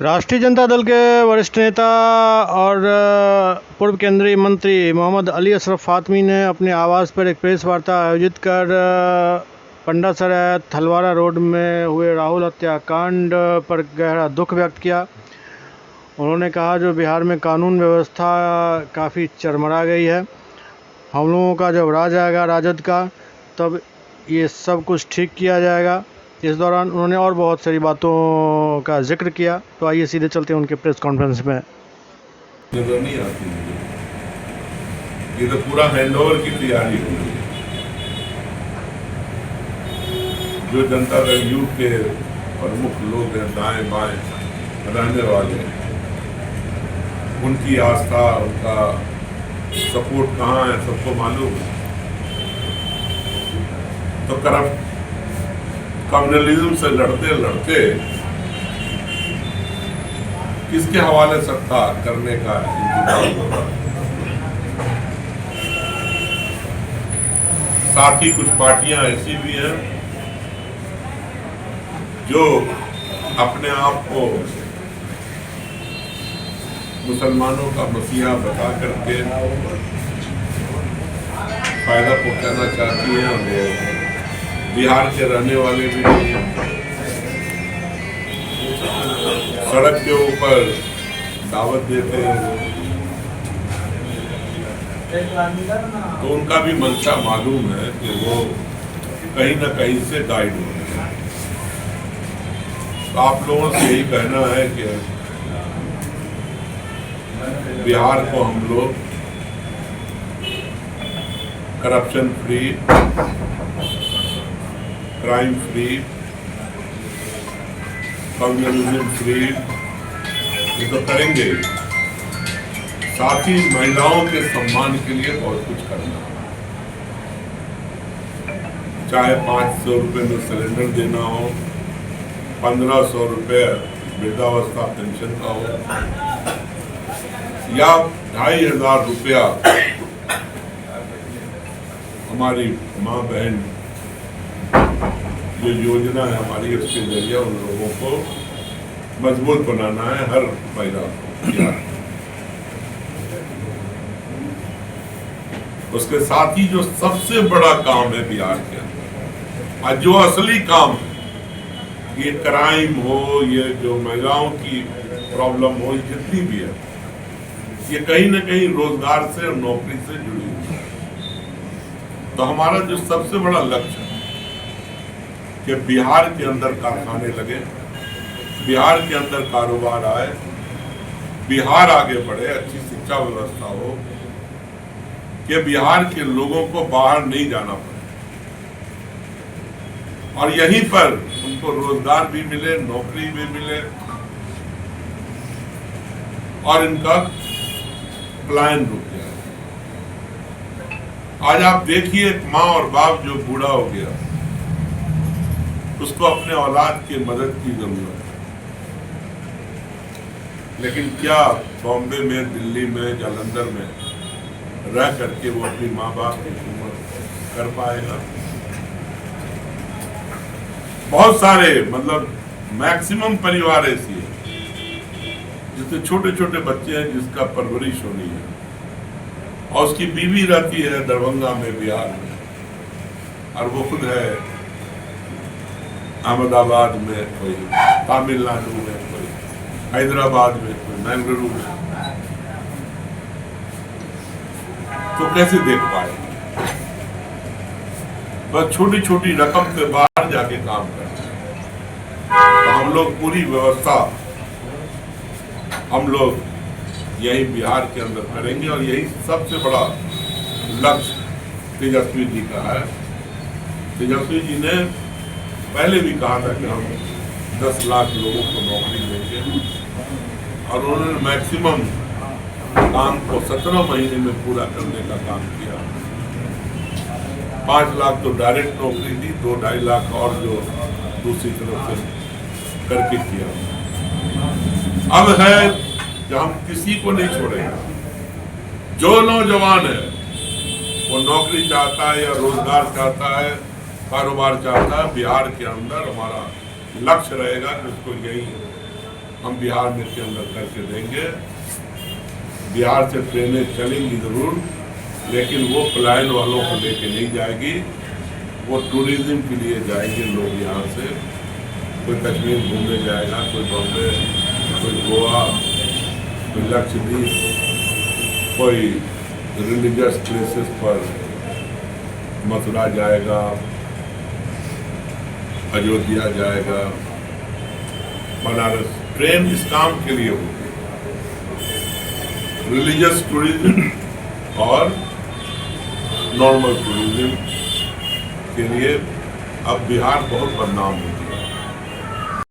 राष्ट्रीय जनता दल के वरिष्ठ नेता और पूर्व केंद्रीय मंत्री मोहम्मद अली अशरफ फातमी ने अपने आवास पर एक प्रेस वार्ता आयोजित कर पंडासराय थलवारा रोड में हुए राहुल हत्याकांड पर गहरा दुख व्यक्त किया। उन्होंने कहा जो बिहार में कानून व्यवस्था काफ़ी चरमरा गई है। हम लोगों का जब राज आएगा राजद का, तब ये सब कुछ ठीक किया जाएगा। इस दौरान उन्होंने और बहुत सारी बातों का जिक्र किया। तो आइए सीधे चलते हैं उनके प्रेस कॉन्फ्रेंस में। नजर नहीं आती मुझे, ये तो पूरा हैंडओवर की तैयारी हो रही है। जो जनता दल यू के प्रमुख लोग हैं, दाएं बाएं रहने वाले, उनकी आस्था, उनका सपोर्ट कहाँ है सबको मालूम है। तो कम्युनलिज्म से लड़ते लड़ते किसके हवाले सत्ता करने का इंतजाम हो रहा है। साथ ही कुछ पार्टियां ऐसी भी हैं जो अपने आप को मुसलमानों का मसीहा बता करके फायदा पहुंचाना चाहती हैं। वो बिहार के रहने वाले भी नहीं हैं। सड़क के ऊपर दावत देते हैं तो उनका भी मंशा मालूम है कि वो कहीं ना कहीं से गाइड हो रहे हैं। तो आप लोगों से यही कहना है कि बिहार को हम लोग corruption free, crime free, communalism free ये तो करेंगे। साथ ही महिलाओं के सम्मान के लिए बहुत कुछ करना है। चाहे 500 रुपये में सिलेंडर देना हो, 1500 रुपये वृद्धावस्था पेंशन का हो, या 2500 रुपया हमारी माँ बहन जो योजना है हमारी, उसके जरिए उन लोगों को मजबूत बनाना है, हर महिला को। उसके साथ ही जो सबसे बड़ा काम है बिहार के अंदर, और जो असली काम है, ये क्राइम हो, ये जो महिलाओं की प्रॉब्लम हो, जितनी भी है, ये कहीं ना कहीं रोजगार से और नौकरी से जुड़ी हुई है। तो हमारा जो सबसे बड़ा लक्ष्य है कि बिहार के अंदर कारखाने लगे, बिहार के अंदर कारोबार आए, बिहार आगे बढ़े, अच्छी शिक्षा व्यवस्था हो, कि बिहार के लोगों को बाहर नहीं जाना पड़े और यहीं पर उनको रोजगार भी मिले, नौकरी भी मिले और इनका पलायन रुक जाए। आज आप देखिए, एक माँ और बाप जो बूढ़ा हो गया, उसको अपने औलाद की मदद की जरूरत है, लेकिन क्या बॉम्बे में, दिल्ली में, जालंधर में रह करके वो अपनी माँ बाप की खिदमत कर पाएगा? बहुत सारे, मतलब मैक्सिमम परिवार ऐसी है जिससे छोटे छोटे बच्चे हैं, जिसका परवरिश होनी है, और उसकी बीवी रहती है दरभंगा में, बिहार में, और वो खुद है अहमदाबाद में, कोई तमिलनाडु में, कोई हैदराबाद में, कोई बेंगलुरु में। तो कैसे देख पाएगा? बस छोटी छोटी रकम से बाहर जाके काम करते हैं। तो हम लोग पूरी व्यवस्था हम लोग यही बिहार के अंदर करेंगे और यही सबसे बड़ा लक्ष्य तेजस्वी जी का है। तेजस्वी जी ने पहले भी कहा था कि हम 10 लाख लोगों को नौकरी देंगे, और उन्होंने मैक्सिमम काम को 17 महीने में पूरा करने का काम किया। 5 लाख तो डायरेक्ट नौकरी दी, 2-2.5 लाख और जो दूसरी तरफ से करके किया। अब है कि हम किसी को नहीं छोड़ेंगे। जो नौजवान है वो नौकरी चाहता है या रोजगार चाहता है, कारोबार चाहता है, बिहार के अंदर हमारा लक्ष्य रहेगा कि उसको यही हम बिहार में के अंदर करके देंगे। बिहार से ट्रेनें चलेंगी जरूर, लेकिन वो पलायन वालों को लेके नहीं जाएगी, वो टूरिज्म के लिए जाएंगे लोग। यहाँ से कोई कश्मीर घूमने जाएगा, कोई बॉम्बे, कोई गोवा, कोई लक्षद्वीप, कोई रिलीजियस प्लेसेस पर मथुरा जाएगा, अयोध्या जाएगा, बनारस। ट्रेन इस काम के लिए होगी, रिलीजियस टूरिज्म और नॉर्मल टूरिज्म के लिए। अब बिहार बहुत बदनाम हो